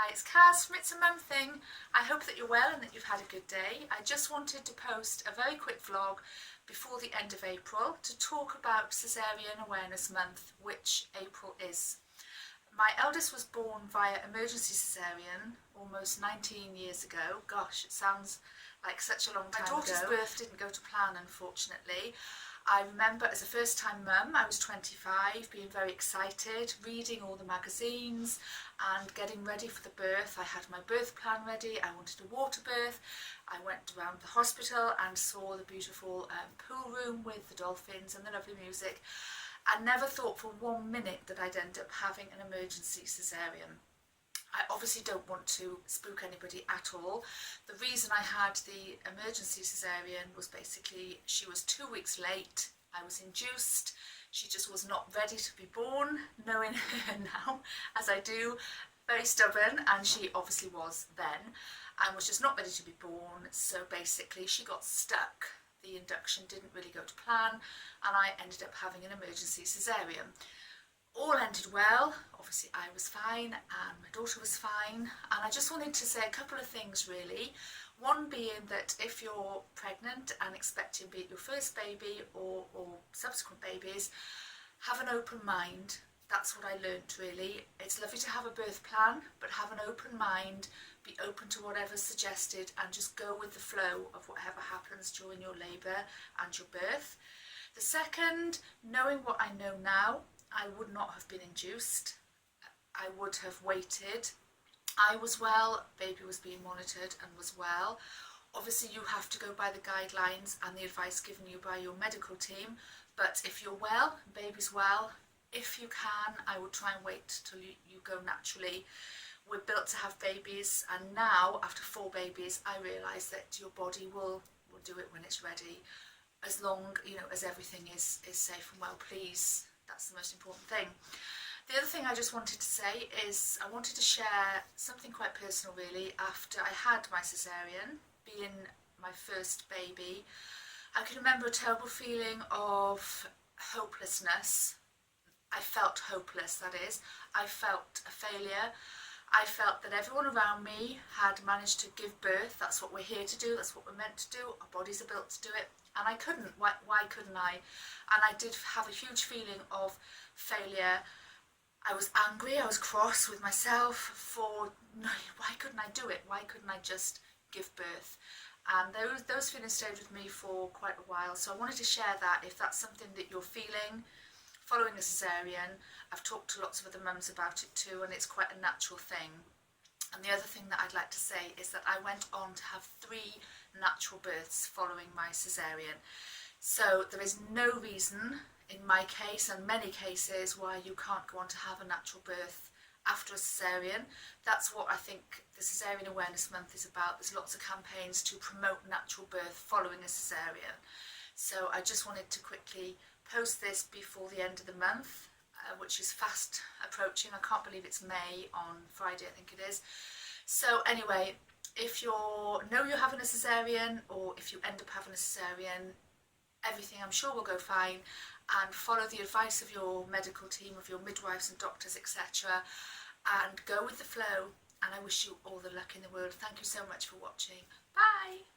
Hi, it's Kaz from It's a Mum Thing. I hope that you're well and that you've had a good day. I just wanted to post a very quick vlog before the end of April to talk about Cesarean Awareness Month, which April is. My eldest was born via emergency cesarean almost 19 years ago. Gosh, it sounds like such a long time ago. My daughter's birth didn't go to plan, unfortunately. I remember as a first-time mum, I was 25, being very excited, reading all the magazines and getting ready for the birth. I had my birth plan ready. I wanted a water birth. I went around the hospital and saw the beautiful pool room with the dolphins and the lovely music. I never thought for 1 minute that I'd end up having an emergency cesarean. I obviously don't want to spook anybody at all. The reason I had the emergency cesarean was basically she was 2 weeks late. I was induced. She just was not ready to be born, knowing her now as I do, very stubborn, and she obviously was then, and was just not ready to be born. So basically she got stuck. The induction didn't really go to plan and I ended up having an emergency cesarean. All ended well. Obviously I was fine and my daughter was fine, and I just wanted to say a couple of things really. One being that if you're pregnant and expecting be it your first baby or subsequent babies, have an open mind. That's what I learnt really. It's lovely to have a birth plan, but have an open mind, be open to whatever's suggested and just go with the flow of whatever happens during your labour and your birth. The second, knowing what I know now, I would not have been induced. I would have waited. I was well, baby was being monitored and was well. Obviously you have to go by the guidelines and the advice given you by your medical team, but if you're well, baby's well, if you can, I would try and wait till you go naturally. We're built to have babies, and now after 4 babies I realise that your body will do it when it's ready, as long as everything is safe and well pleased. That's the most important thing. The other thing I just wanted to say is I wanted to share something quite personal really. After I had my cesarean, being my first baby, I can remember a terrible feeling of hopelessness. I felt hopeless, that is. I felt a failure. I felt that everyone around me had managed to give birth. That's what we're here to do. That's what we're meant to do. Our bodies are built to do it. And I couldn't. Why couldn't I? And I did have a huge feeling of failure. I was angry. I was cross with myself for why couldn't I do it? Why couldn't I just give birth? And those feelings stayed with me for quite a while. So I wanted to share that if that's something that you're feeling following a cesarean. I've talked to lots of other mums about it too, and it's quite a natural thing. And the other thing that I'd like to say is that I went on to have 3 natural births following my cesarean. So there is no reason in my case and many cases why you can't go on to have a natural birth after a cesarean. That's what I think the Cesarean Awareness Month is about. There's lots of campaigns to promote natural birth following a cesarean. So I just wanted to quickly post this before the end of the month, which is fast approaching. I can't believe it's May on Friday, I think it is. So anyway, if you're having a cesarean, or if you end up having a cesarean, everything I'm sure will go fine, and follow the advice of your medical team, of your midwives and doctors, etc., and go with the flow. And I wish you all the luck in the world. Thank you so much for watching. Bye.